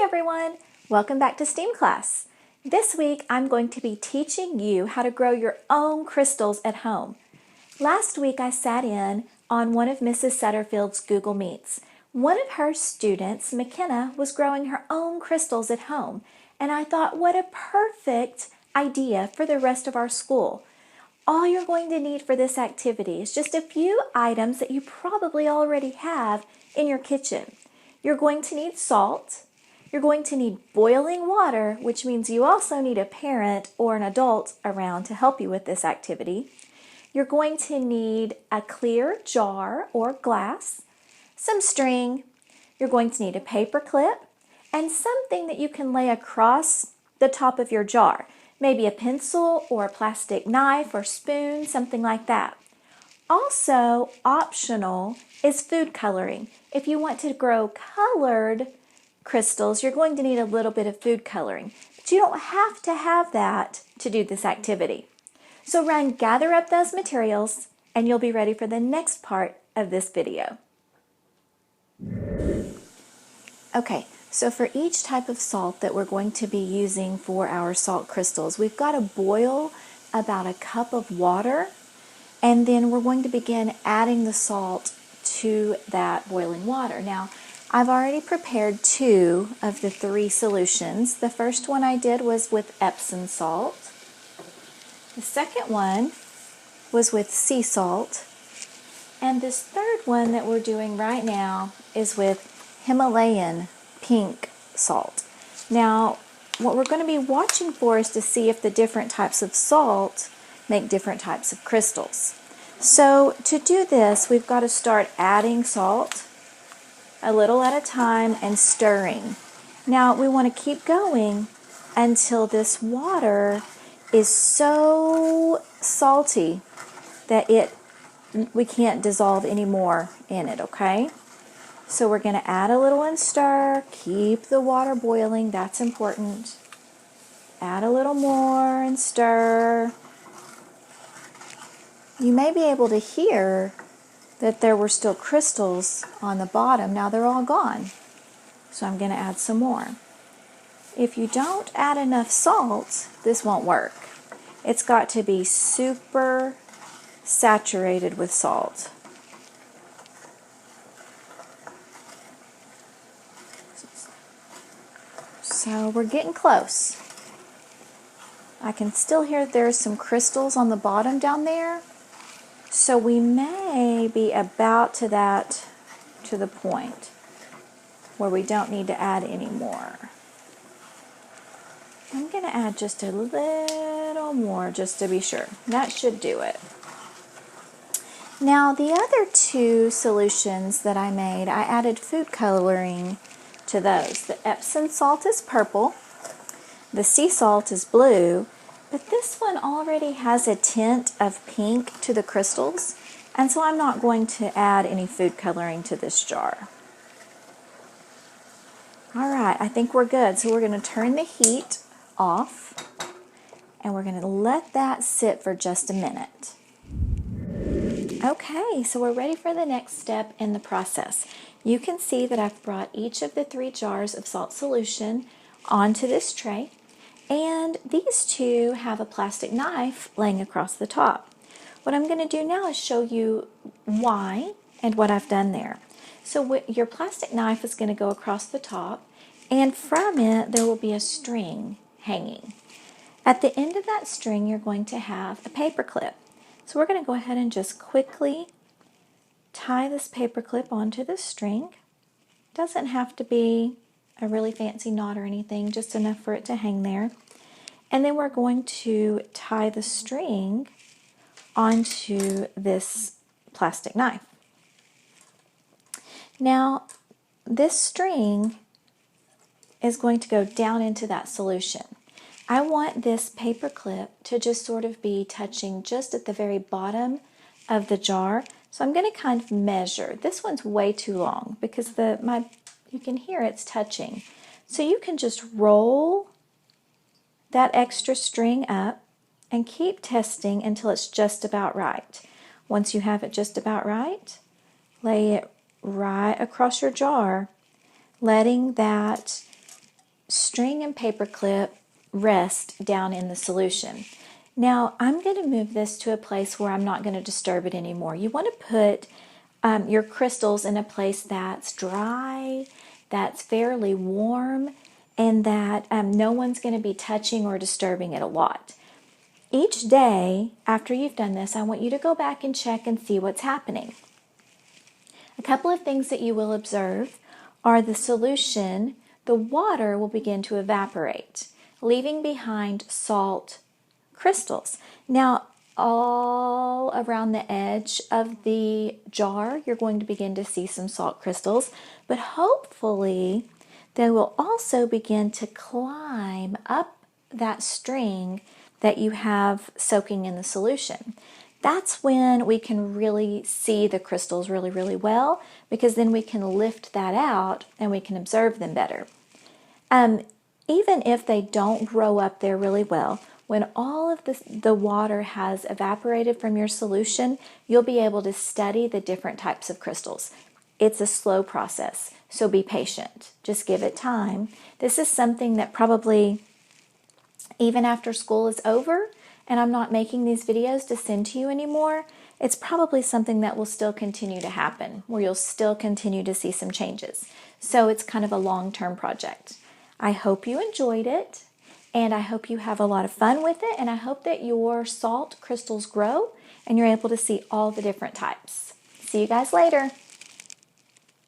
everyone! Welcome back to STEAM class. This week I'm going to be teaching you how to grow your own crystals at home. Last week I sat in on one of Mrs. Satterfield's Google Meets. One of her students, McKenna, was growing her own crystals at home, and I thought, what a perfect idea for the rest of our school. All you're going to need for this activity is just a few items that you probably already have in your kitchen. You're going to need salt. You're going to need boiling water, which means you also need a parent or an adult around to help you with this activity. You're going to need a clear jar or glass, some string. You're going to need a paper clip and something that you can lay across the top of your jar. Maybe a pencil or a plastic knife or spoon, something like that. Also optional is food coloring. If you want to grow colored crystals, you're going to need a little bit of food coloring, but you don't have to have that to do this activity. So run, gather up those materials, and you'll be ready for the next part of this video. Okay, so for each type of salt that we're going to be using for our salt crystals, we've got to boil about a cup of water, and then we're going to begin adding the salt to that boiling water. Now, I've already prepared 2 of the 3 solutions. The first one I did was with Epsom salt. The second one was with sea salt. And this third one that we're doing right now is with Himalayan pink salt. Now, what we're going to be watching for is to see if the different types of salt make different types of crystals. So to do this, we've got to start adding salt a little at a time and stirring. Now we want to keep going until this water is so salty that we can't dissolve any more in it, okay? So we're going to add a little and stir, keep the water boiling, that's important. Add a little more and stir. You may be able to hear that there were still crystals on the bottom. Now they're all gone. So I'm going to add some more. If you don't add enough salt, this won't work. It's got to be super saturated with salt. So we're getting close. I can still hear there's some crystals on the bottom down there. So we may be about to the point where we don't need to add any more. I'm going to add just a little more just to be sure. That should do it. Now the other 2 solutions that I made, I added food coloring to those. The Epsom salt is purple, the sea salt is blue, but this one already has a tint of pink to the crystals, and so I'm not going to add any food coloring to this jar. All right, I think we're good. So we're going to turn the heat off, and we're going to let that sit for just a minute. Okay, so we're ready for the next step in the process. You can see that I've brought each of the 3 jars of salt solution onto this tray. And these 2 have a plastic knife laying across the top. What I'm going to do now is show you why and what I've done there. So your plastic knife is going to go across the top, and from it there will be a string hanging. At the end of that string you're going to have a paper clip. So we're going to go ahead and just quickly tie this paper clip onto the string. Doesn't have to be a really fancy knot or anything, just enough for it to hang there. And then we're going to tie the string onto this plastic knife. Now, this string is going to go down into that solution. I want this paper clip to just sort of be touching just at the very bottom of the jar. So I'm going to kind of measure. This one's way too long because you can hear it's touching. So you can just roll that extra string up and keep testing until it's just about right. Once you have it just about right, lay it right across your jar, letting that string and paper clip rest down in the solution. Now I'm going to move this to a place where I'm not going to disturb it anymore. You want to put your crystals in a place that's dry, that's fairly warm, and that no one's going to be touching or disturbing it a lot. Each day after you've done this, I want you to go back and check and see what's happening. A couple of things that you will observe are the solution, the water will begin to evaporate, leaving behind salt crystals. Now, all around the edge of the jar, you're going to begin to see some salt crystals, but hopefully they will also begin to climb up that string that you have soaking in the solution. That's when we can really see the crystals really, really well, because then we can lift that out and we can observe them better. Even if they don't grow up there really well, when all of the water has evaporated from your solution, you'll be able to study the different types of crystals. It's a slow process, so be patient. Just give it time. This is something that probably, even after school is over, and I'm not making these videos to send to you anymore, it's probably something that will still continue to happen, where you'll still continue to see some changes. So it's kind of a long-term project. I hope you enjoyed it, and I hope you have a lot of fun with it, and I hope that your salt crystals grow and you're able to see all the different types. See you guys later.